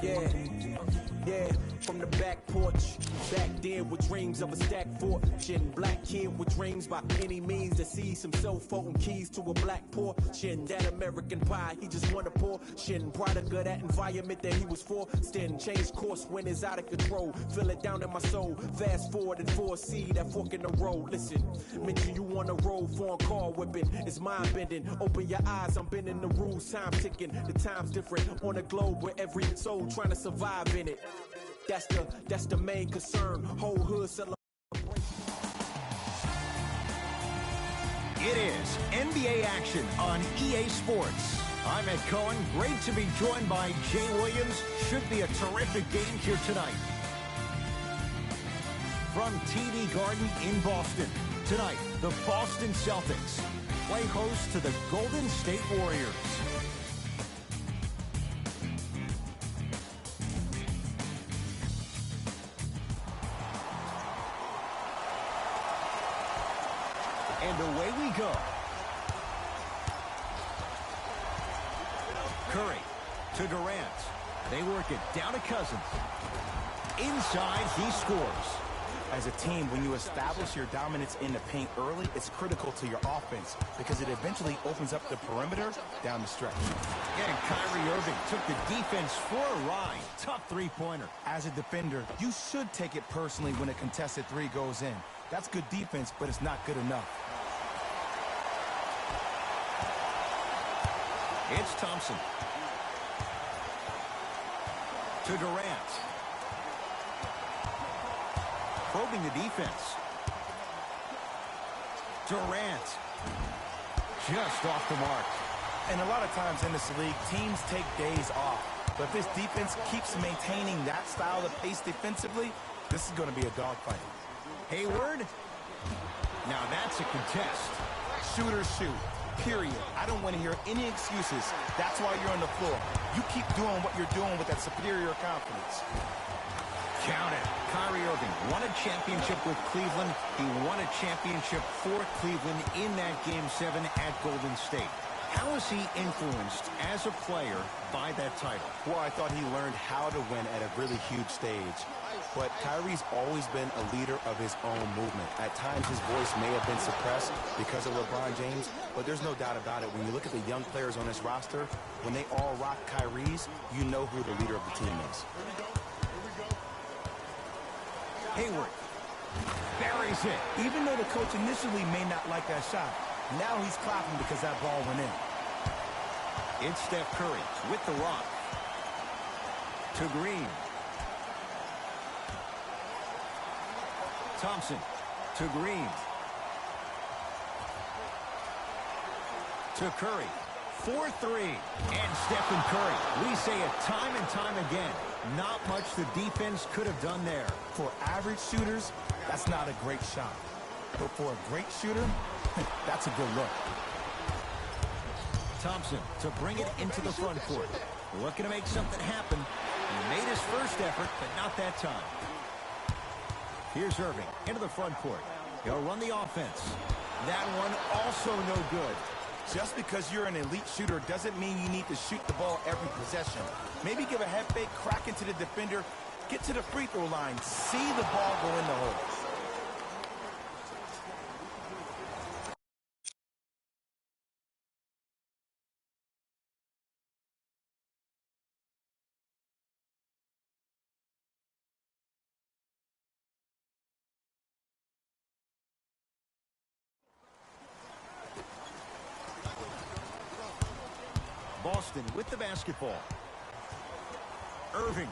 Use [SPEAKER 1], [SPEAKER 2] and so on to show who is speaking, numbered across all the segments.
[SPEAKER 1] Yeah, yeah, from the back porch. Back then with dreams of a stacked fortune. Black kid with dreams by any means to see some cell-phone keys to a black portion. That American pie, he just wanted a portion. Product of that environment that he was forced in. Change course when it's out of control. Feel it down in my soul. Fast forward and foresee that fork in the road. Listen, mention you on the road, foreign car whipping. It's mind bending. Open your eyes, I'm bending the rules. Time ticking. The time's different on a globe where every soul trying to survive in it. That's the main concern. Whole hood celebrate.
[SPEAKER 2] It is NBA action on EA Sports. I'm Ed Cohen. Great to be joined by Jay Williams. Should be a terrific game here tonight. From TD Garden in Boston. Tonight, the Boston Celtics play host to the Golden State Warriors. And away we go. Curry to Durant. They work it down to Cousins. Inside, he scores.
[SPEAKER 3] As a team, when you establish your dominance in the paint early, it's critical to your offense because it eventually opens up the perimeter down the stretch.
[SPEAKER 2] And Kyrie Irving took the defense for a ride. Tough three-pointer.
[SPEAKER 3] As a defender, you should take it personally when a contested three goes in. That's good defense, but it's not good enough.
[SPEAKER 2] It's Thompson. To Durant. Probing the defense. Durant. Just off the mark.
[SPEAKER 3] And a lot of times in this league, teams take days off. But if this defense keeps maintaining that style of pace defensively, this is going to be a dogfight.
[SPEAKER 2] Hayward. Now that's a contest.
[SPEAKER 3] Shooters shoot. Period. I don't want to hear any excuses. That's why you're on the floor. You keep doing what you're doing with that superior confidence.
[SPEAKER 2] Count it. Kyrie Irving won a championship with Cleveland. He won a championship for Cleveland in that Game 7 at Golden State. How was he influenced as a player by that title?
[SPEAKER 3] Well, I thought he learned how to win at a really huge stage. But Kyrie's always been a leader of his own movement. At times, his voice may have been suppressed because of LeBron James, but there's no doubt about it. When you look at the young players on this roster, when they all rock Kyrie's, you know who the leader of the team is.
[SPEAKER 2] Hayward buries it.
[SPEAKER 3] Even though the coach initially may not like that shot, now he's clapping because that ball went in.
[SPEAKER 2] It's Steph Curry with the rock. To Green. Thompson to Green. To Curry. 4-3. And Stephen Curry. We say it time and time again. Not much the defense could have done there.
[SPEAKER 3] For average shooters, that's not a great shot. But for a great shooter, that's a good look.
[SPEAKER 2] Thompson to bring it into the front court. Looking to make something happen. He made his first effort, but not that time. Here's Irving into the front court. He'll run the offense. That one also no good.
[SPEAKER 3] Just because you're an elite shooter doesn't mean you need to shoot the ball every possession. Maybe give a head fake, crack into the defender, get to the free throw line, see the ball go in the hole.
[SPEAKER 2] Boston with the basketball. Irving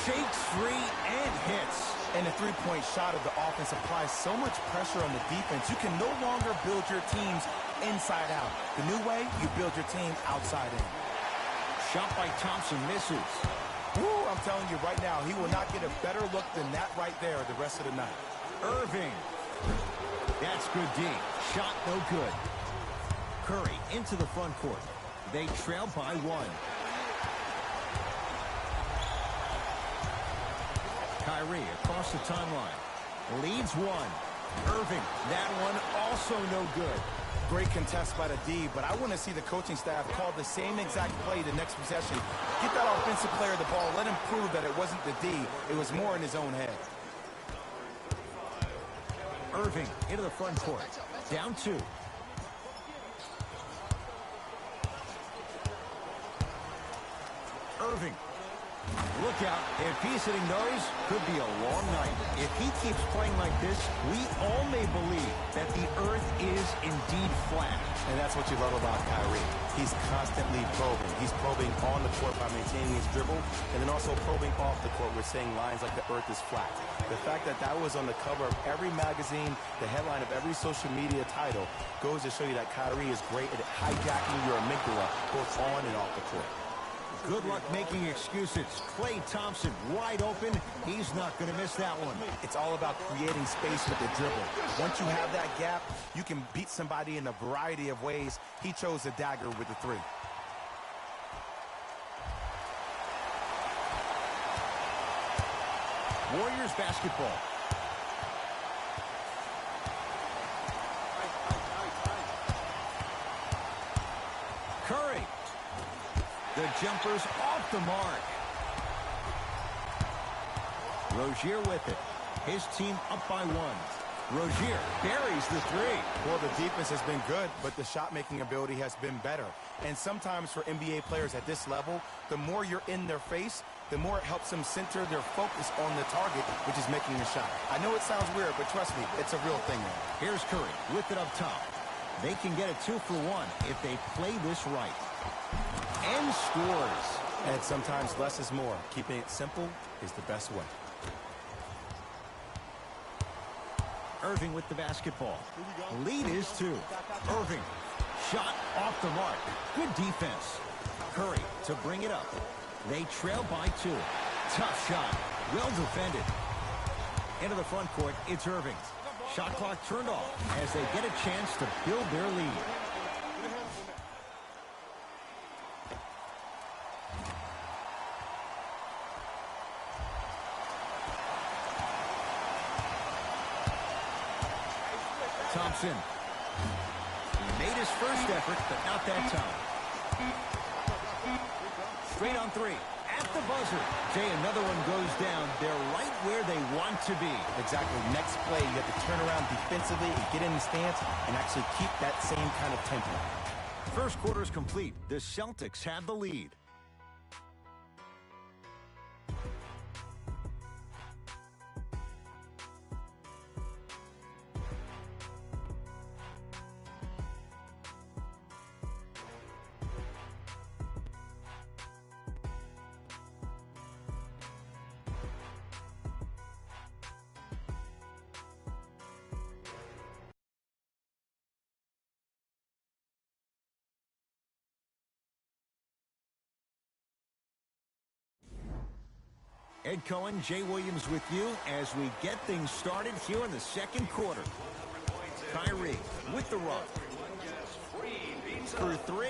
[SPEAKER 2] shakes free and hits.
[SPEAKER 3] And the three-point shot of the offense applies so much pressure on the defense, you can no longer build your teams inside out. The new way, you build your team outside in.
[SPEAKER 2] Shot by Thompson misses.
[SPEAKER 3] Woo, I'm telling you right now, he will not get a better look than that right there the rest of the night.
[SPEAKER 2] Irving. That's good D. Shot no good. Curry into the front court. They trail by one. Kyrie across the timeline. Leads one. Irving, that one also no good.
[SPEAKER 3] Great contest by the D, but I want to see the coaching staff call the same exact play the next possession. Get that offensive player the ball. Let him prove that it wasn't the D. It was more in his own head.
[SPEAKER 2] Irving into the front court. Down 2. Irving. Look out. If he's hitting those, could be a long night. If he keeps playing like this, we all may believe that the earth is indeed flat.
[SPEAKER 3] And that's what you love about Kyrie. He's constantly probing. He's probing on the court by maintaining his dribble, and then also probing off the court with saying lines like the earth is flat. The fact that that was on the cover of every magazine, the headline of every social media title, goes to show you that Kyrie is great at hijacking your amygdala, both on and off the court.
[SPEAKER 2] Good luck making excuses. Klay Thompson wide open. He's not going to miss that one.
[SPEAKER 3] It's all about creating space with the dribble. Once you have that gap, you can beat somebody in a variety of ways. He chose the dagger with the 3.
[SPEAKER 2] Warriors basketball. Curry. The jumper's off the mark. Rozier with it. His team up by 1. Rozier buries the 3.
[SPEAKER 3] Well, the defense has been good, but the shot-making ability has been better. And sometimes for NBA players at this level, the more you're in their face, the more it helps them center their focus on the target, which is making a shot. I know it sounds weird, but trust me, it's a real thing now.
[SPEAKER 2] Here's Curry with it up top. They can get a 2 for 1 if they play this right. And scores.
[SPEAKER 3] And sometimes less is more. Keeping it simple is the best way.
[SPEAKER 2] Irving with the basketball. Lead is 2. Irving. Shot off the mark. Good defense. Curry to bring it up. They trail by 2. Tough shot. Well defended. Into the front court, it's Irving. Shot clock turned off as they get a chance to build their lead. Thompson. He made his first effort, but not that time. Straight on 3. At the buzzer. Jay, another one goes down. They're right where they want to be.
[SPEAKER 3] Exactly. Next play, you have to turn around defensively and get in the stance and actually keep that same kind of tempo.
[SPEAKER 2] First quarter is complete. The Celtics have the lead. Ed Cohen, Jay Williams with you as we get things started here in the second quarter. Kyrie with the run. For 3,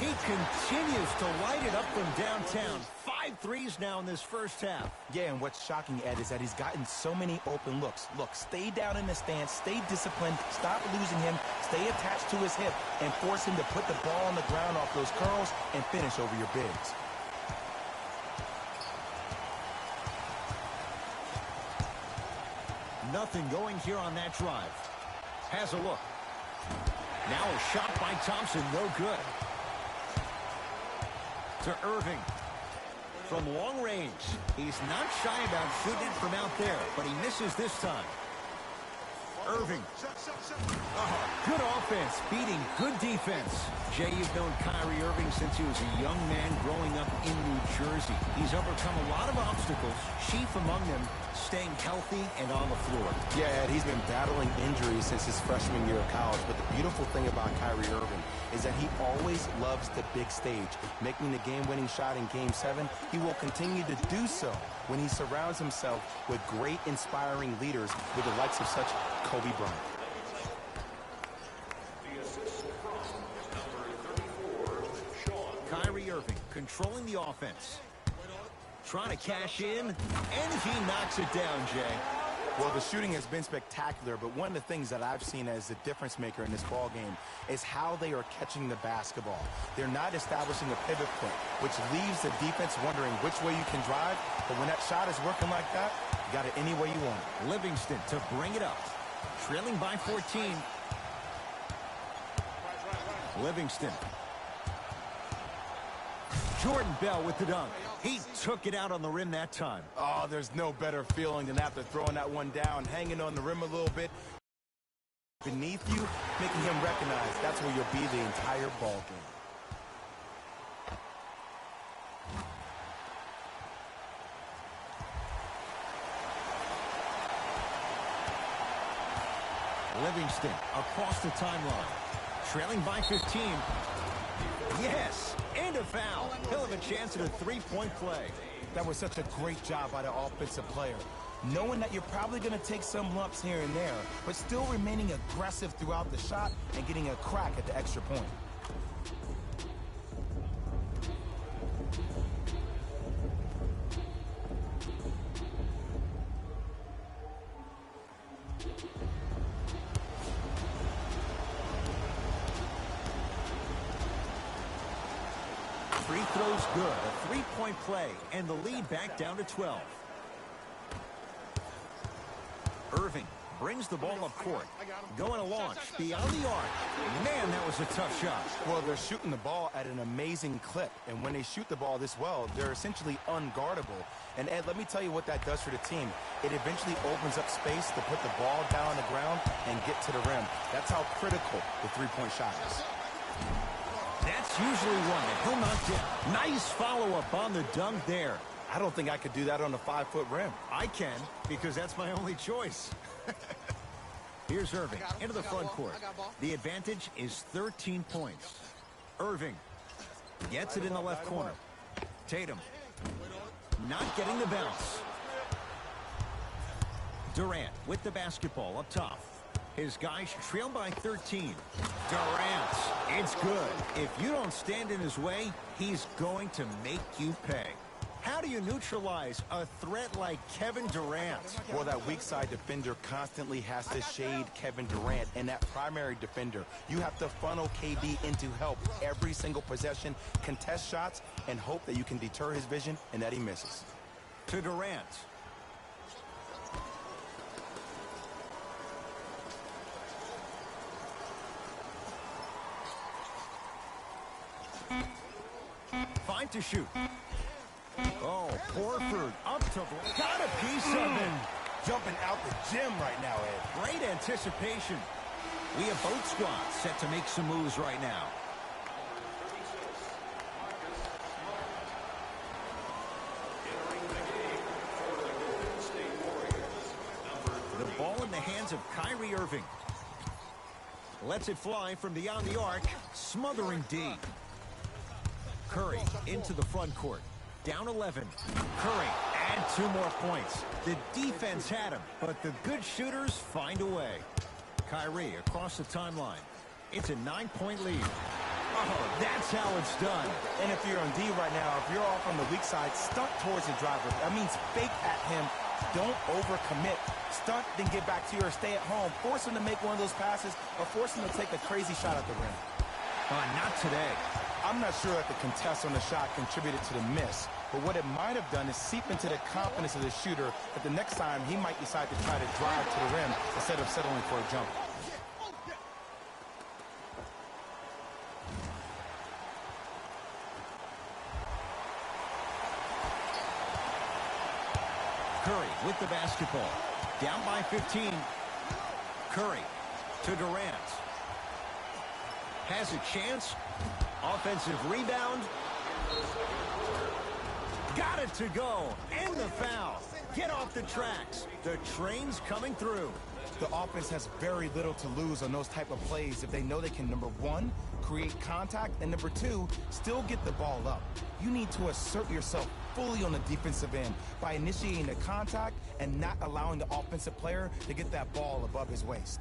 [SPEAKER 2] he continues to light it up from downtown. 5 threes now in this first half.
[SPEAKER 3] Yeah, and what's shocking, Ed, is that he's gotten so many open looks. Look, stay down in the stance, stay disciplined, stop losing him, stay attached to his hip, and force him to put the ball on the ground off those curls and finish over your bigs.
[SPEAKER 2] Nothing going here on that drive. Has a look. Now a shot by Thompson, no good. To Irving. From long range. He's not shy about shooting it from out there, but he misses this time. Irving. Good offense, beating good defense. Jay, you've known Kyrie Irving since he was a young man growing up in New Jersey. He's overcome a lot of obstacles, chief among them staying healthy and on the floor.
[SPEAKER 3] Yeah, Ed, he's been battling injuries since his freshman year of college, but the beautiful thing about Kyrie Irving is that he always loves the big stage. Making the game-winning shot in Game 7, he will continue to do so when he surrounds himself with great, inspiring leaders with the likes of such Kobe Bryant.
[SPEAKER 2] Kyrie Irving controlling the offense. Trying to cash in, and he knocks it down, Jay.
[SPEAKER 3] Well, the shooting has been spectacular, but one of the things that I've seen as the difference maker in this ball game is how they are catching the basketball. They're not establishing a pivot point, which leaves the defense wondering which way you can drive, but when that shot is working like that, you got it any way you want it.
[SPEAKER 2] Livingston to bring it up. Trailing by 14. Livingston. Jordan Bell with the dunk. He took it out on the rim that time.
[SPEAKER 3] Oh, there's no better feeling than after throwing that one down, hanging on the rim a little bit beneath you, making him recognize that's where you'll be the entire ball game.
[SPEAKER 2] Livingston across the timeline. Trailing by 15. Yes, and a foul. He'll have a chance at a three-point play.
[SPEAKER 3] That was such a great job by the offensive player. Knowing that you're probably going to take some lumps here and there, but still remaining aggressive throughout the shot and getting a crack at the extra point.
[SPEAKER 2] Free throws good. A three-point play, and the lead back down to 12. Irving brings the ball up court. Going to launch beyond the arc. Man, that was a tough shot.
[SPEAKER 3] Well, they're shooting the ball at an amazing clip, and when they shoot the ball this well, they're essentially unguardable. And Ed, let me tell you what that does for the team. It eventually opens up space to put the ball down on the ground and get to the rim. That's how critical the three-point shot is.
[SPEAKER 2] That's usually one that he'll knock down. Nice follow-up on the dunk there.
[SPEAKER 3] I don't think I could do that on a 5-foot rim.
[SPEAKER 2] I can, because that's my only choice. Here's Irving into the front court. The advantage is 13 points. Irving gets it in the left corner. Tatum not getting the bounce. Durant with the basketball up top. His guys trail by 13. Durant, it's good. If you don't stand in his way, he's going to make you pay. How do you neutralize a threat like Kevin Durant?
[SPEAKER 3] Well, that weak side defender constantly has to shade Kevin Durant, and that primary defender, you have to funnel KD into help every single possession, contest shots, and hope that you can deter his vision and that he misses.
[SPEAKER 2] To Durant. Fine to shoot. Oh, Horford up to got a piece of it.
[SPEAKER 3] Jumping out the gym right now, Ed.
[SPEAKER 2] Great anticipation. We have both squads set to make some moves right now. The ball in the hands of Kyrie Irving. Lets it fly from beyond the arc, smothering D. Curry into the front court. Down 11. Curry add 2 more points. The defense had him, but the good shooters find a way. Kyrie across the timeline. It's a 9-point lead. Oh, that's how it's done.
[SPEAKER 3] And if you're on D right now, if you're off on the weak side, stunt towards the driver. That means fake at him. Don't overcommit. Stunt, then get back to your stay at home. Force him to make one of those passes or force him to take a crazy shot at the rim.
[SPEAKER 2] Not today.
[SPEAKER 3] I'm not sure that the contest on the shot contributed to the miss, but what it might have done is seep into the confidence of the shooter that the next time he might decide to try to drive to the rim instead of settling for a jump.
[SPEAKER 2] Curry with the basketball. Down by 15. Curry to Durant. Has a chance. Offensive rebound. Got it to go. And the foul. Get off the tracks. The train's coming through.
[SPEAKER 3] The offense has very little to lose on those type of plays if they know they can, number one, create contact, and number two, still get the ball up. You need to assert yourself fully on the defensive end by initiating the contact and not allowing the offensive player to get that ball above his waist.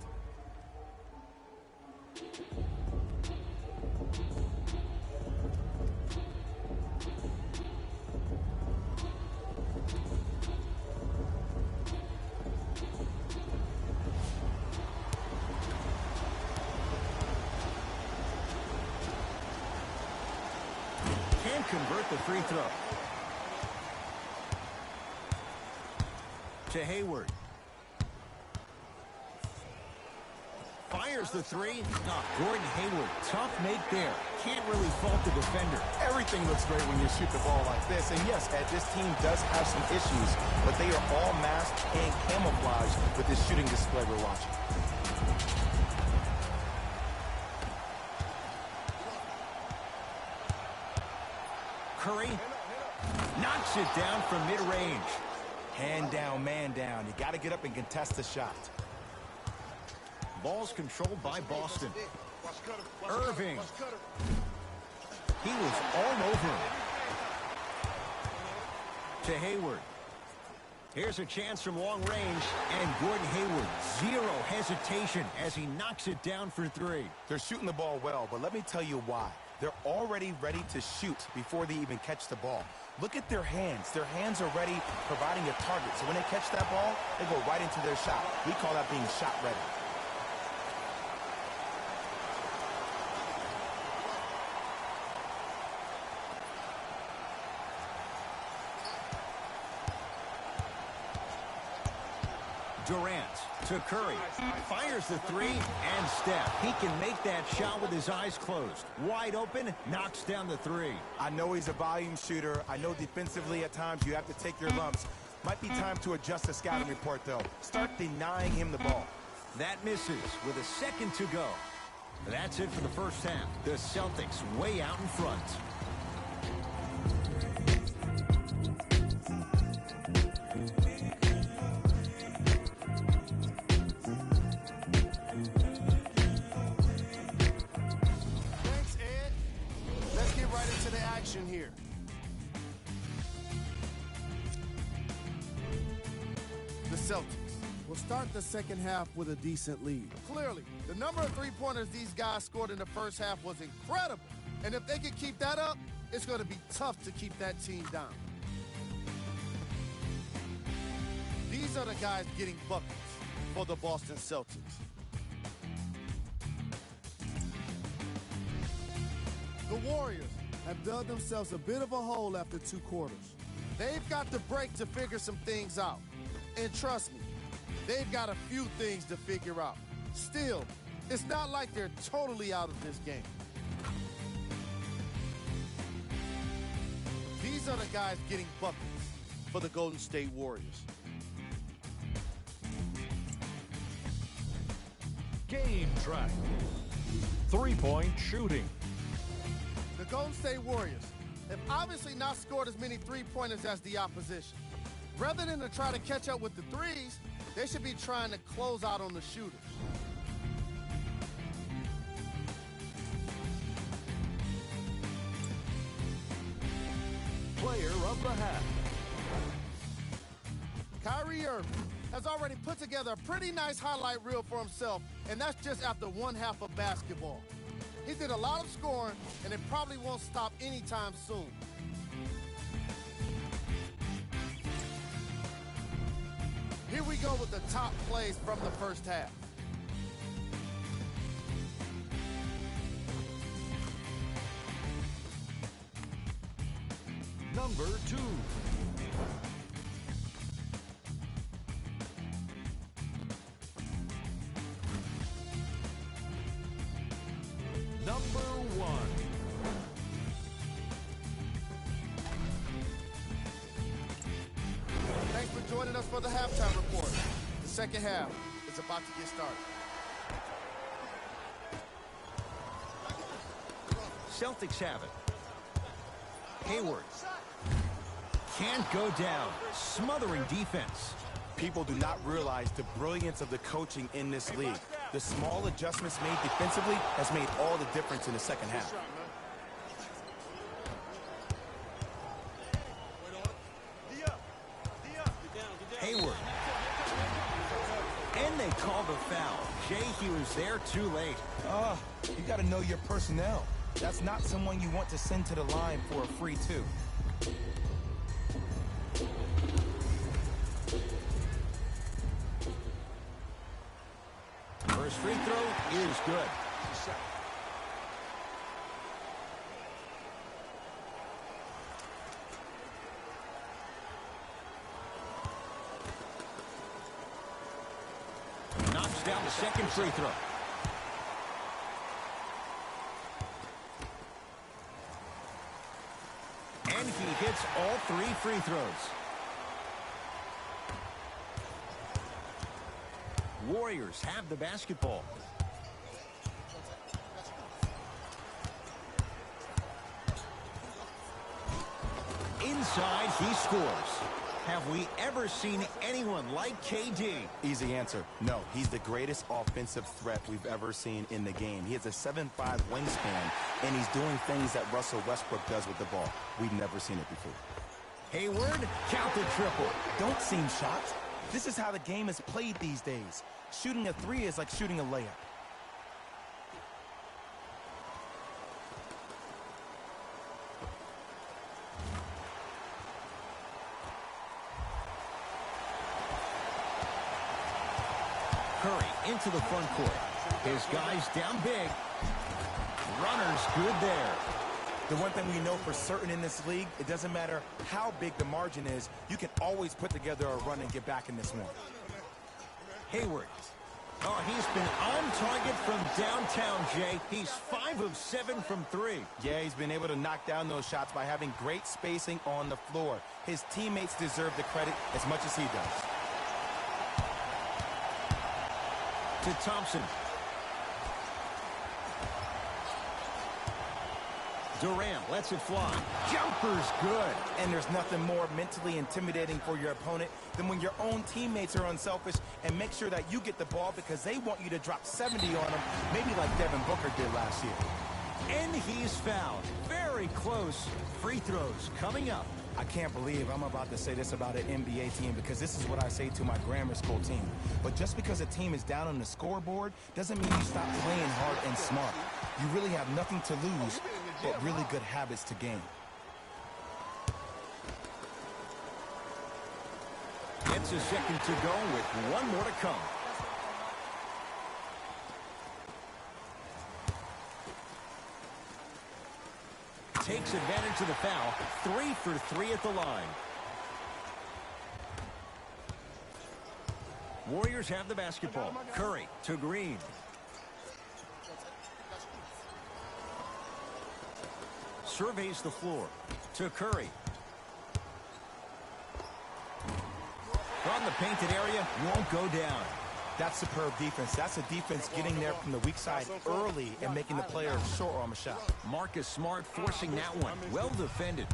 [SPEAKER 2] Can't convert the free throw. To Hayward. Fires the three. Oh, Gordon Hayward, tough make there. Can't really fault the defender.
[SPEAKER 3] Everything looks great when you shoot the ball like this. And yes, Ed, this team does have some issues, but they are all masked and camouflaged with this shooting display we're watching.
[SPEAKER 2] Curry knocks it down from mid-range.
[SPEAKER 3] Hand down, man down. You got to get up and contest the shot.
[SPEAKER 2] Ball's controlled by Boston. Irving. He was all over him. To Hayward. Here's a chance from long range, and Gordon Hayward, zero hesitation as he knocks it down for three.
[SPEAKER 3] They're shooting the ball well, but let me tell you why. They're already ready to shoot before they even catch the ball. Look at their hands. Their hands are ready, providing a target. So when they catch that ball, they go right into their shot. We call that being shot ready.
[SPEAKER 2] Durant to Curry. Fires the three, and Steph. He can make that shot with his eyes closed. Wide open, knocks down the three.
[SPEAKER 3] I know he's a volume shooter. I know defensively at times you have to take your lumps. Might be time to adjust the scouting report, though. Start denying him the ball.
[SPEAKER 2] That misses with a second to go. That's it for the first half. The Celtics way out in front.
[SPEAKER 4] Here. The Celtics will start the second half with a decent lead. Clearly, the number of three-pointers these guys scored in the first half was incredible. And if they can keep that up, it's going to be tough to keep that team down. These are the guys getting buckets for the Boston Celtics. The Warriors have dug themselves a bit of a hole after two quarters. They've got the break to figure some things out. And trust me, they've got a few things to figure out. Still, it's not like they're totally out of this game. These are the guys getting buckets for the Golden State Warriors.
[SPEAKER 5] Game track. Three-point shooting.
[SPEAKER 4] The Golden State Warriors have obviously not scored as many three-pointers as the opposition. Rather than to try to catch up with the threes, they should be trying to close out on the shooters.
[SPEAKER 5] Player of the half.
[SPEAKER 4] Kyrie Irving has already put together a pretty nice highlight reel for himself, and that's just after one half of basketball. He did a lot of scoring, and it probably won't stop anytime soon. Here we go with the top plays from the first half.
[SPEAKER 5] Number 2. Number 1.
[SPEAKER 4] Thanks for joining us for the halftime report. The second half is about to get started.
[SPEAKER 2] Celtics have it. Hayward. Can't go down. Smothering defense.
[SPEAKER 3] People do not realize the brilliance of the coaching in this league. The small adjustments made defensively has made all the difference in the second half.
[SPEAKER 2] Hayward. And they call the foul. Jay, he was there too late.
[SPEAKER 3] You got to know your personnel. That's not someone you want to send to the line for a free two.
[SPEAKER 2] First free throw is good. down the second free throw. And he hits all 3 free throws. Warriors have the basketball. Inside, he scores. Have we ever seen anyone like KD?
[SPEAKER 3] Easy answer. No, he's the greatest offensive threat we've ever seen in the game. He has a 7'5" wingspan, and he's doing things that Russell Westbrook does with the ball. We've never seen it before.
[SPEAKER 2] Hayward, count the triple.
[SPEAKER 3] Don't seam shots. This is how the game is played these days. Shooting a 3 is like shooting a layup.
[SPEAKER 2] Curry into the front court. His guys down big. Runners good there.
[SPEAKER 3] The one thing we know for certain in this league, it doesn't matter how big the margin is, you can always put together a run and get back in this one.
[SPEAKER 2] Hayward. Oh, he's been on target from downtown, Jay. He's 5 of 7 from 3.
[SPEAKER 3] Yeah, he's been able to knock down those shots by having great spacing on the floor. His teammates deserve the credit as much as he does.
[SPEAKER 2] To Thompson. Durant lets it fly. Jumper's good.
[SPEAKER 3] And there's nothing more mentally intimidating for your opponent than when your own teammates are unselfish and make sure that you get the ball because they want you to drop 70 on them, maybe like Devin Booker did last year.
[SPEAKER 2] And he's fouled. Very close. Free throws coming up.
[SPEAKER 3] I can't believe I'm about to say this about an NBA team because this is what I say to my grammar school team. But just because a team is down on the scoreboard doesn't mean you stop playing hard and smart. You really have nothing to lose but really good habits to gain.
[SPEAKER 2] It's a second to go with 1 more to come. Takes advantage of the foul. 3 for 3 at the line. Warriors have the basketball. Curry to Green. Surveys the floor to Curry. From the painted area, won't go down.
[SPEAKER 3] That's superb defense. That's a defense getting there from the weak side early and making the player short arm a shot.
[SPEAKER 2] Marcus Smart forcing that one. Well defended.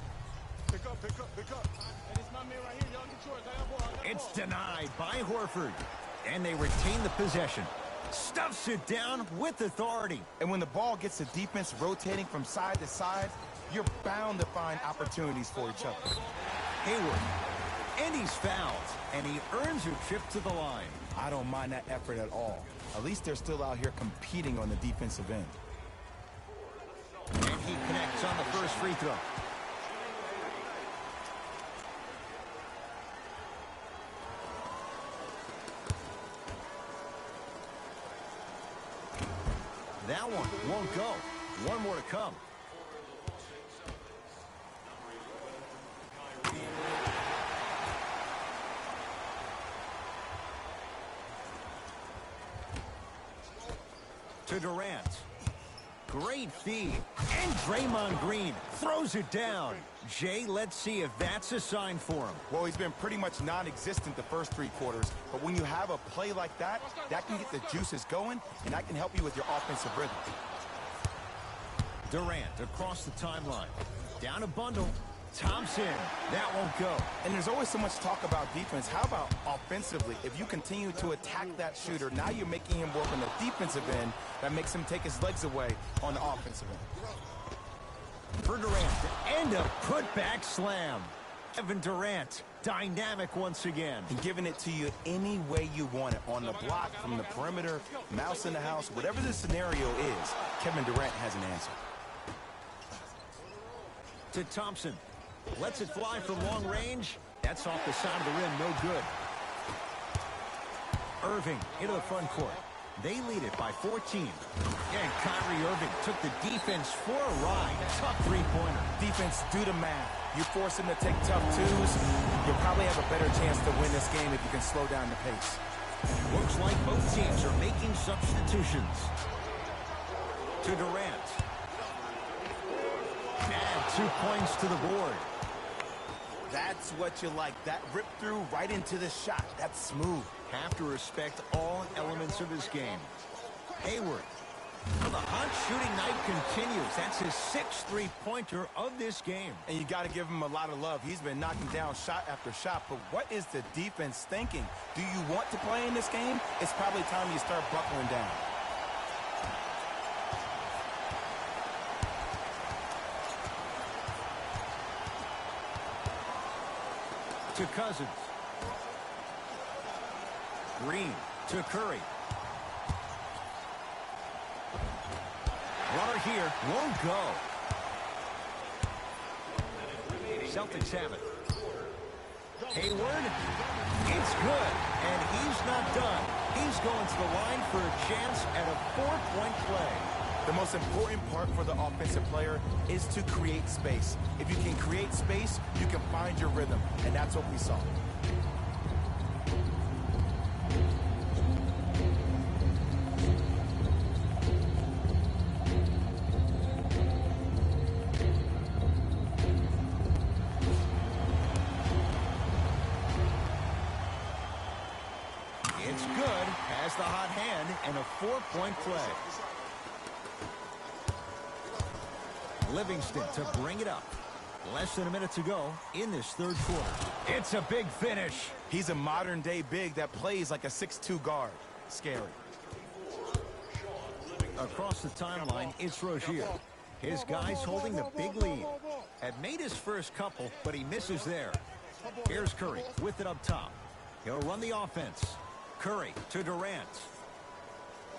[SPEAKER 6] Pick up. And it's my man right here. Y'all get yours.
[SPEAKER 2] It's denied by Horford. And they retain the possession. Stuffs it down with authority.
[SPEAKER 3] And when the ball gets the defense rotating from side to side, you're bound to find opportunities for each other.
[SPEAKER 2] Hayward. And he's fouled. And he earns a trip to the line.
[SPEAKER 3] I don't mind that effort at all. At least they're still out here competing on the defensive end.
[SPEAKER 2] And he connects on the first free throw. That one won't go. 1 more to come. To Durant. Great feed. And Draymond Green throws it down. Jay, let's see if that's a sign for him.
[SPEAKER 3] Well, he's been pretty much non-existent the first 3 quarters, but when you have a play like that, that can get the juices going, and that can help you with your offensive rhythm.
[SPEAKER 2] Durant across the timeline. Down a bundle. Thompson. That won't go.
[SPEAKER 3] And there's always so much talk about defense. How about offensively? If you continue to attack that shooter, now you're making him work on the defensive end. That makes him take his legs away on the offensive end.
[SPEAKER 2] For Durant. And a putback slam. Kevin Durant. Dynamic once again.
[SPEAKER 3] And giving it to you any way you want it. On the block, from the perimeter, mouse in the house, whatever the scenario is, Kevin Durant has an answer.
[SPEAKER 2] To Thompson. Lets it fly from long range. That's off the side of the rim. No good. Irving into the front court. They lead it by 14. And Kyrie Irving took the defense for a ride. Tough three-pointer.
[SPEAKER 3] Defense, do the math. You force him to take tough twos, you'll probably have a better chance to win this game if you can slow down the pace.
[SPEAKER 2] Looks like both teams are making substitutions. To Durant. Add 2 points to the board.
[SPEAKER 3] That's what you like. That rip through right into the shot. That's smooth.
[SPEAKER 2] Have to respect all elements of his game. Hayward. Well, the hot shooting night continues. That's his 6th three-pointer of this game.
[SPEAKER 3] And you got to give him a lot of love. He's been knocking down shot after shot. But what is the defense thinking? Do you want to play in this game? It's probably time you start buckling down.
[SPEAKER 2] To Cousins. Green to Curry. Runner here won't go. Celtics have it. Hayward. It's good. And he's not done. He's going to the line for a chance at a 4-point play.
[SPEAKER 3] The most important part for the offensive player is to create space. If you can create space, you can find your rhythm. And that's what we saw.
[SPEAKER 2] It's good. Has the hot hand and a 4-point play. Livingston to bring it up. Less than a minute to go in this third quarter. It's a big finish.
[SPEAKER 3] He's a modern-day big that plays like a 6'2 guard. Scary.
[SPEAKER 2] Across the timeline, it's Rozier. His guys holding the big lead. Had made his first couple, but he misses there. Here's Curry with it up top. He'll run the offense. Curry to Durant.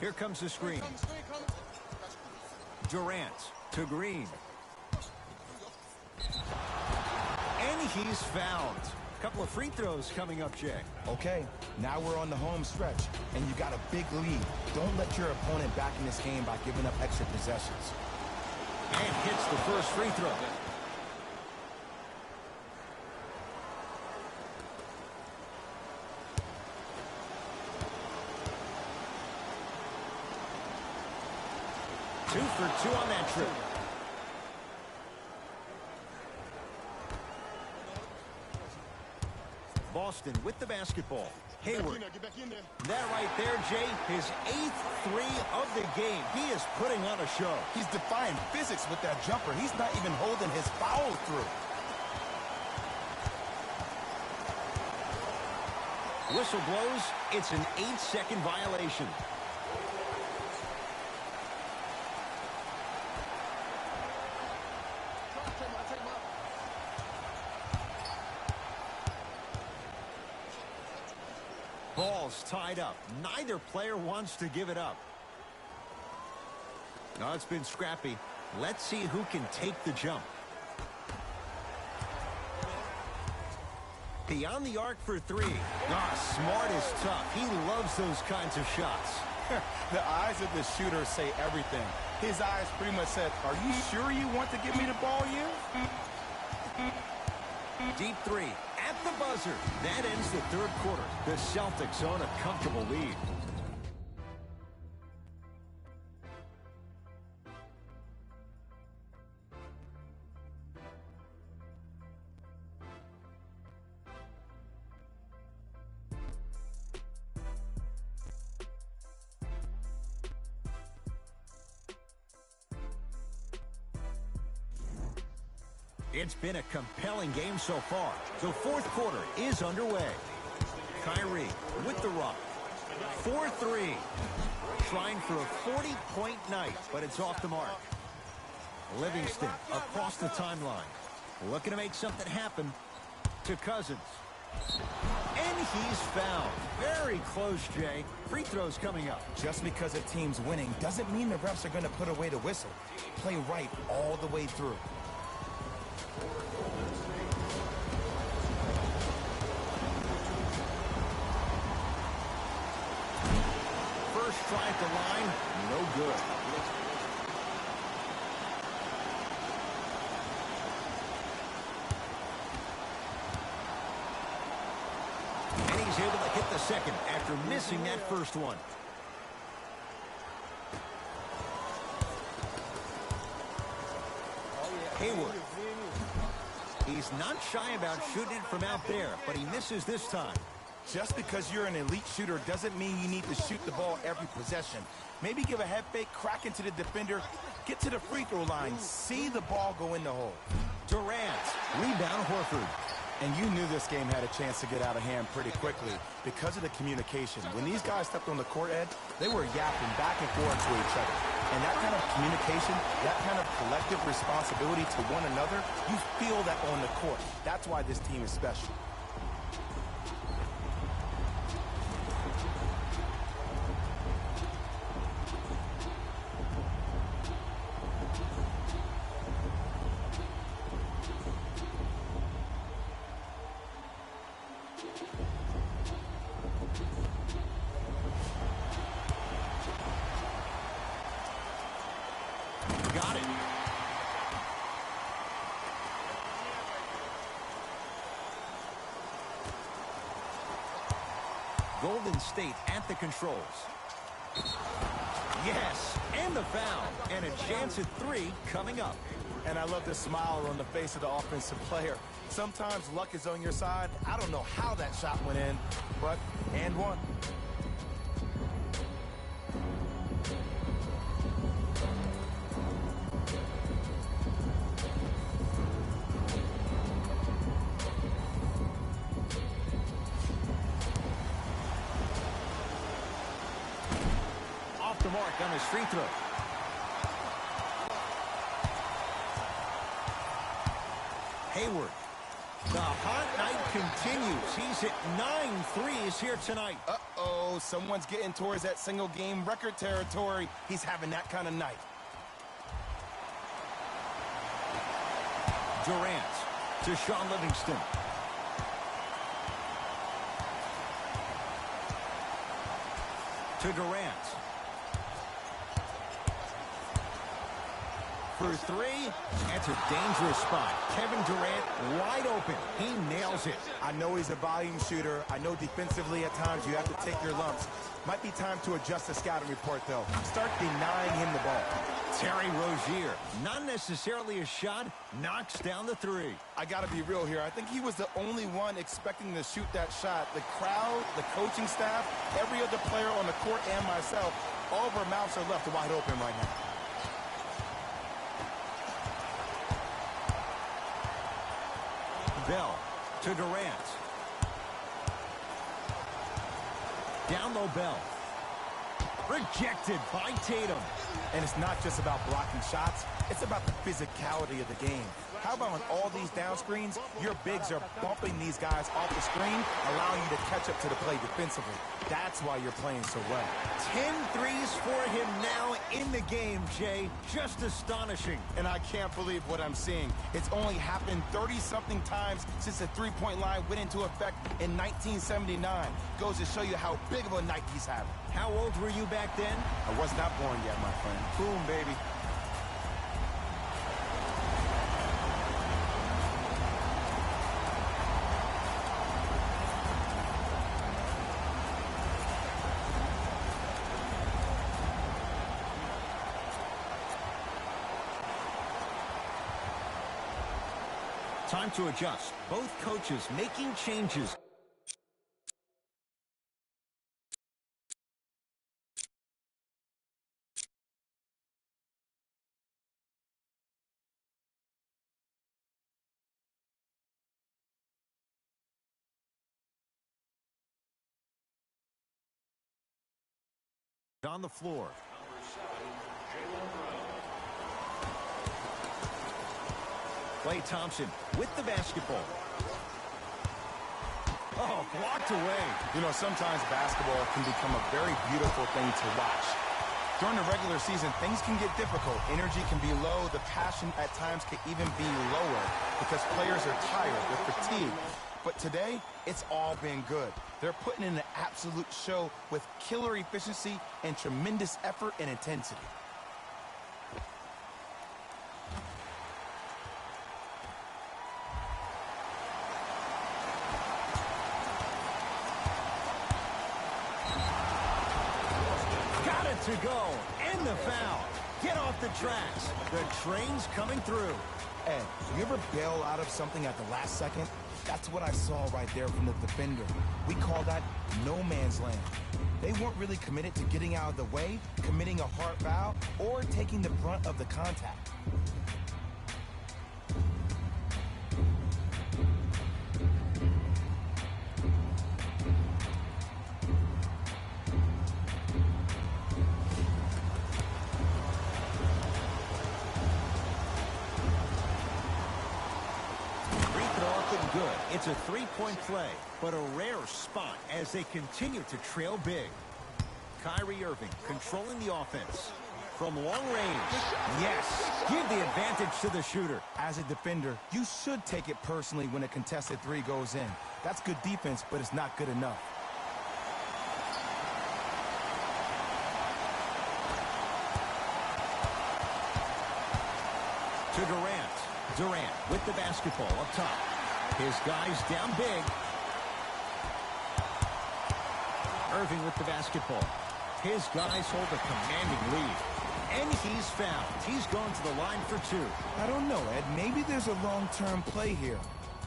[SPEAKER 2] Here comes the screen. Durant to Green. And he's fouled. A couple of free throws coming up, Jay.
[SPEAKER 3] Okay, now we're on the home stretch, and you got a big lead. Don't let your opponent back in this game by giving up extra possessions.
[SPEAKER 2] And hits the first free throw. Two for two on that trip. Boston with the basketball. Hayward. That right there, Jay, his 8th three of the game. He is putting on a show.
[SPEAKER 3] He's defying physics with that jumper. He's not even holding his foul through.
[SPEAKER 2] Whistle blows. It's an 8-second violation. Ball's tied up. Neither player wants to give it up. No, it's been scrappy. Let's see who can take the jump. Beyond the arc for three. Smart is tough. He loves those kinds of shots.
[SPEAKER 3] The eyes of the shooter say everything. His eyes pretty much said, "Are you sure you want to give me the ball here?"
[SPEAKER 2] Deep three at the buzzer. That ends the third quarter. The Celtics own a comfortable lead. It's been a compelling game so far. The fourth quarter is underway. Kyrie with the rock. 4-3. Trying for a 40-point night, but it's off the mark. Livingston across the timeline. Looking to make something happen to Cousins. And he's fouled. Very close, Jay. Free throws coming up.
[SPEAKER 3] Just because a team's winning doesn't mean the refs are going to put away the whistle. Play right all the way through.
[SPEAKER 2] First try at the line, no good. And he's He's able to hit the second after missing that first one. Hayward. He's not shy about shooting it from out there, but he misses this time.
[SPEAKER 3] Just because you're an elite shooter doesn't mean you need to shoot the ball every possession. Maybe give a head fake, crack into the defender, get to the free throw line, see the ball go in the hole.
[SPEAKER 2] Durant. Rebound Horford.
[SPEAKER 3] And you knew this game had a chance to get out of hand pretty quickly because of the communication. When these guys stepped on the court, Ed, they were yapping back and forth to each other. And that kind of communication, that kind of collective responsibility to one another, you feel that on the court. That's why this team is special.
[SPEAKER 2] Got it. Golden State at the controls. Yes, and the foul. And a chance at 3 coming up.
[SPEAKER 3] And I love the smile on the face of the offensive player. Sometimes luck is on your side. I don't know how that shot went in, but and one.
[SPEAKER 2] Off the mark on his free throw. Hayward. The hot night continues. He's hit 9 threes here tonight.
[SPEAKER 3] Uh-oh, someone's getting towards that single-game record territory. He's having that kind of night.
[SPEAKER 2] Durant to Shaun Livingston. To Durant. For 3, that's a dangerous spot. Kevin Durant wide open. He nails it.
[SPEAKER 3] I know he's a volume shooter. I know defensively at times you have to take your lumps. Might be time to adjust the scouting report, though. Start denying him the ball.
[SPEAKER 2] Terry Rozier, not necessarily a shot, knocks down the 3.
[SPEAKER 3] I got to be real here. I think he was the only one expecting to shoot that shot. The crowd, the coaching staff, every other player on the court and myself, all of our mouths are left wide open right now.
[SPEAKER 2] Bell to Durant. Down low Bell. Rejected by Tatum.
[SPEAKER 3] And it's not just about blocking shots. It's about the physicality of the game. How about on all these down screens, your bigs are bumping these guys off the screen, allowing you to catch up to the play defensively. That's why you're playing so well.
[SPEAKER 2] 10 threes for him now in the game, Jay. Just astonishing.
[SPEAKER 3] And I can't believe what I'm seeing. It's only happened 30-something times since the three-point line went into effect in 1979. Goes to show you how big of a night he's having.
[SPEAKER 2] How old were you back then?
[SPEAKER 3] I was not born yet, my friend. Boom, baby.
[SPEAKER 2] Time to adjust. Both coaches making changes. On the floor. Klay Thompson with the basketball. Oh, blocked away.
[SPEAKER 3] You know, sometimes basketball can become a very beautiful thing to watch. During the regular season, things can get difficult. Energy can be low. The passion at times can even be lower because players are tired. They're fatigued. But today, it's all been good. They're putting in an absolute show with killer efficiency and tremendous effort and intensity.
[SPEAKER 2] to go. And the foul. Get off the tracks. The train's coming through.
[SPEAKER 3] Ed, you ever bail out of something at the last second? That's what I saw right there from the defender. We call that no man's land. They weren't really committed to getting out of the way, committing a hard foul, or taking the brunt of the contact.
[SPEAKER 2] Good. It's a three-point play, but a rare spot as they continue to trail big. Kyrie Irving controlling the offense. From long range, yes, give the advantage to the shooter.
[SPEAKER 3] As a defender, you should take it personally when a contested three goes in. That's good defense, but it's not good enough.
[SPEAKER 2] To Durant. Durant with the basketball up top. His guys down big. Irving with the basketball. His guys hold a commanding lead. And he's fouled. He's gone to the line for two.
[SPEAKER 3] I don't know, Ed. Maybe there's a long-term play here.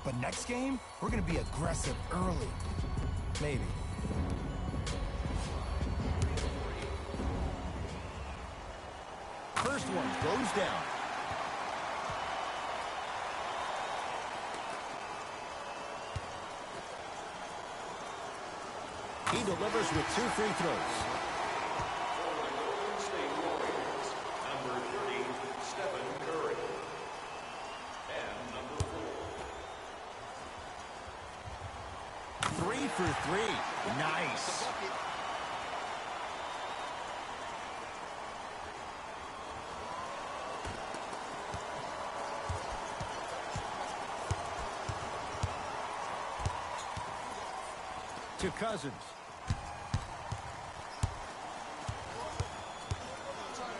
[SPEAKER 3] But next game, we're going to be aggressive early. Maybe.
[SPEAKER 2] First one goes down. He delivers with 2 free throws.
[SPEAKER 5] Number 30, Stephen Curry. And number
[SPEAKER 2] 4. 3 for 3. Nice. To Cousins.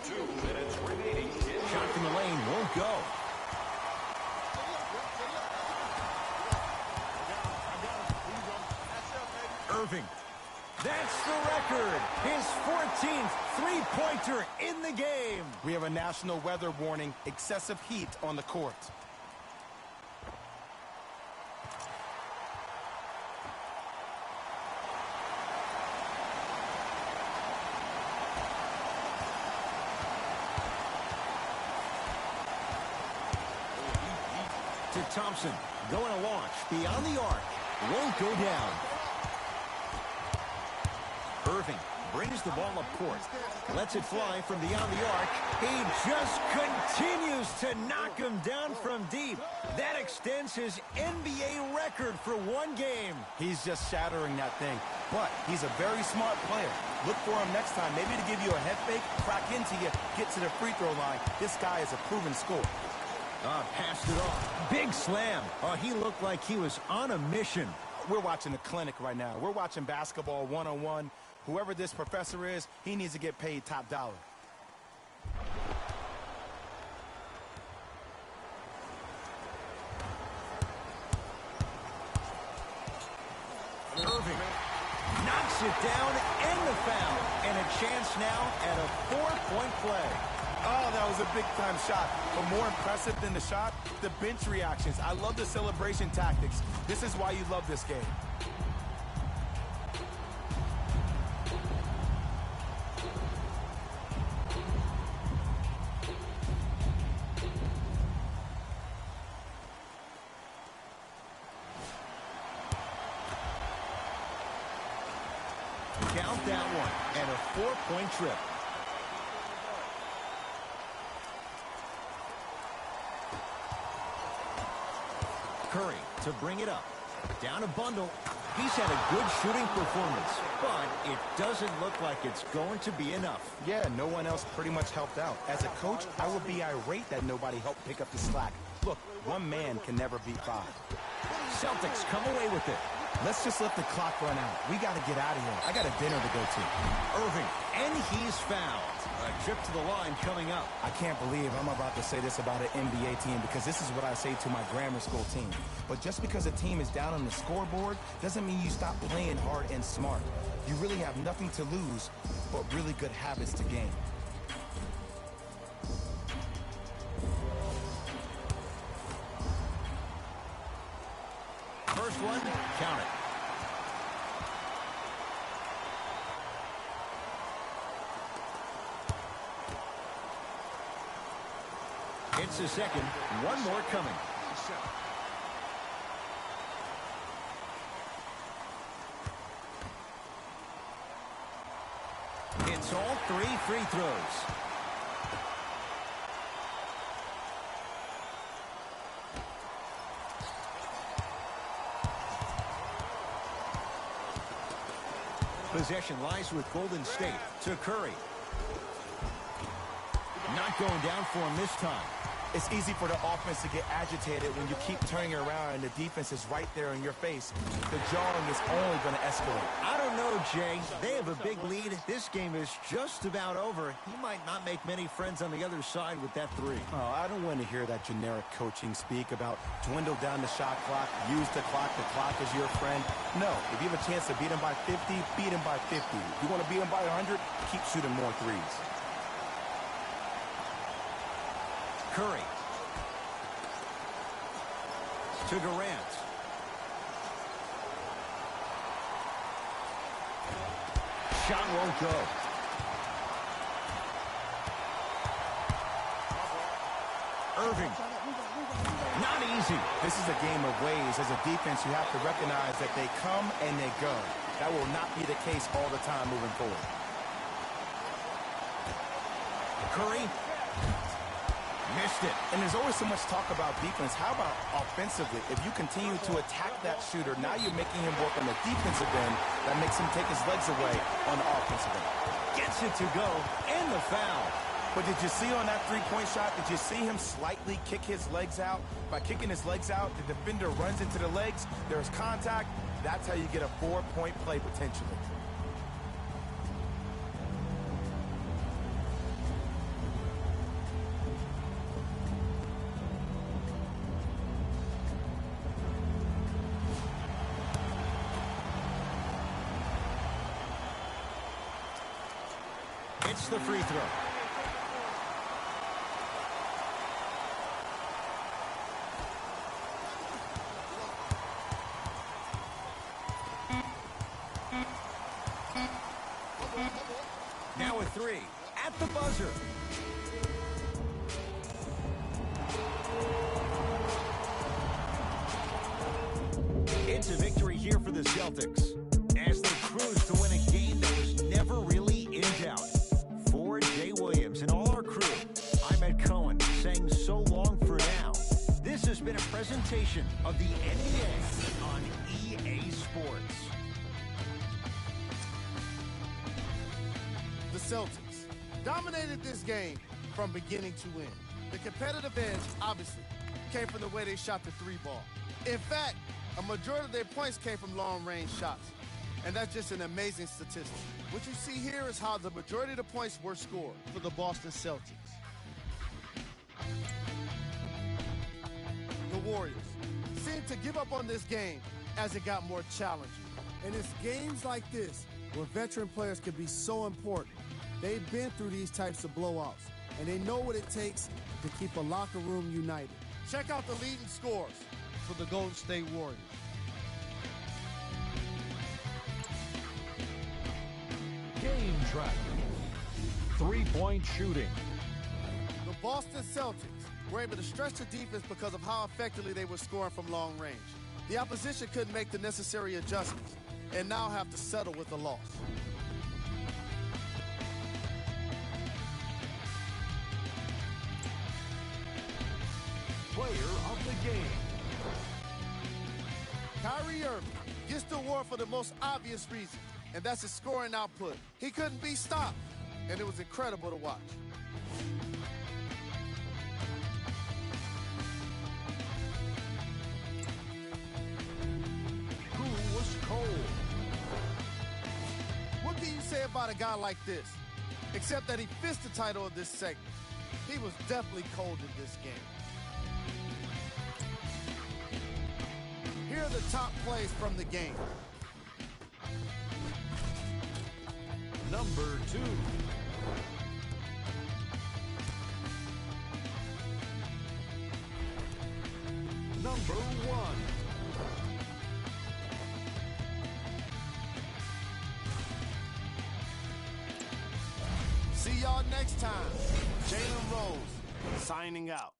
[SPEAKER 5] 2 minutes remaining.
[SPEAKER 2] Shot from the lane won't go. Irving. That's the record. His 14th three-pointer in the game.
[SPEAKER 3] We have a national weather warning, excessive heat on the court.
[SPEAKER 2] To Thompson, going to launch beyond the arc, won't go down. Irving brings the ball up court, lets it fly from beyond the arc. He just continues to knock him down from deep. That extends his NBA record for one game.
[SPEAKER 3] He's just shattering that thing. But he's a very smart player. Look for him next time, maybe to give you a head fake, crack into you, get to the free throw line. This guy is a proven scorer.
[SPEAKER 2] Passed it off. Big slam. He looked like he was on a mission.
[SPEAKER 3] We're watching the clinic right now. We're watching basketball 101. Whoever this professor is, he needs to get paid top dollar.
[SPEAKER 2] Irving knocks it down and the foul. And a chance now at a 4-point play.
[SPEAKER 3] Oh, that was a big-time shot. But more impressive than the shot, the bench reactions. I love the celebration tactics. This is why you love this game.
[SPEAKER 2] Count that one. And a 4-point trip. Curry to bring it up. Down a bundle. He's had a good shooting performance, but it doesn't look like it's going to be enough.
[SPEAKER 3] Yeah, no one else pretty much helped out. As a coach, I would be irate that nobody helped pick up the slack. Look, one man can never beat 5.
[SPEAKER 2] Celtics come away with it.
[SPEAKER 3] Let's just let the clock run out. We got to get out of here. I got a dinner to go to.
[SPEAKER 2] Irving, and he's fouled. A trip to the line coming up.
[SPEAKER 3] I can't believe I'm about to say this about an NBA team because this is what I say to my grammar school team. But just because a team is down on the scoreboard doesn't mean you stop playing hard and smart. You really have nothing to lose, but really good habits to gain.
[SPEAKER 2] First one, count it. It's the second. One more coming. It's all 3 free throws. Possession lies with Golden State to Curry. Not going down for him this time.
[SPEAKER 3] It's easy for the offense to get agitated when you keep turning around and the defense is right there in your face. The jawing is only going to escalate.
[SPEAKER 2] I don't know, Jay. They have a big lead. This game is just about over. He might not make many friends on the other side with that three.
[SPEAKER 3] Oh, I don't want to hear that generic coaching speak about dwindle down the shot clock, use the clock as your friend. No, if you have a chance to beat him by 50, beat him by 50. If you want to beat him by 100, keep shooting more threes.
[SPEAKER 2] Curry to Durant. Shot won't go. Irving. Not easy.
[SPEAKER 3] This is a game of ways. As a defense, you have to recognize that they come and they go. That will not be the case all the time moving forward.
[SPEAKER 2] Curry. Missed it.
[SPEAKER 3] And there's always so much talk about defense. How about offensively? If you continue to attack that shooter, now you're making him work on the defensive end. That makes him take his legs away on the offensive end.
[SPEAKER 2] Gets it to go. And the foul.
[SPEAKER 3] But did you see on that three-point shot, did you see him slightly kick his legs out? By kicking his legs out, the defender runs into the legs. There's contact. That's how you get a 4-point play potentially.
[SPEAKER 2] It's the free throw. Now a three at the buzzer. It's a victory here for the Celtics as they cruise to win a game that was never really in doubt. For Jay Williams and all our crew, I'm Ed Cohen saying so long for now. This has been a presentation of the NBA on EA Sports.
[SPEAKER 4] The Celtics dominated this game from beginning to end. The competitive edge, obviously, came from the way they shot the three ball. In fact, a majority of their points came from long-range shots. And that's just an amazing statistic. What you see here is how the majority of the points were scored for the Boston Celtics. The Warriors seemed to give up on this game as it got more challenging.
[SPEAKER 7] And it's games like this where veteran players can be so important. They've been through these types of blowouts, and they know what it takes to keep a locker room united.
[SPEAKER 4] Check out the leading scores for the Golden State Warriors.
[SPEAKER 5] Game track. Three-point shooting.
[SPEAKER 4] The Boston Celtics were able to stretch the defense because of how effectively they were scoring from long range. The opposition couldn't make the necessary adjustments and now have to settle with the loss.
[SPEAKER 5] Player of the game.
[SPEAKER 4] Kyrie Irving gets the award for the most obvious reason, and that's his scoring output. He couldn't be stopped, and it was incredible to watch.
[SPEAKER 5] Who was
[SPEAKER 4] about a guy like this, except that he fits the title of this segment. He was definitely cold in this game. Here are the top plays from the game.
[SPEAKER 5] Number 2. Number 1.
[SPEAKER 4] See y'all next time. Jalen Rose, signing out.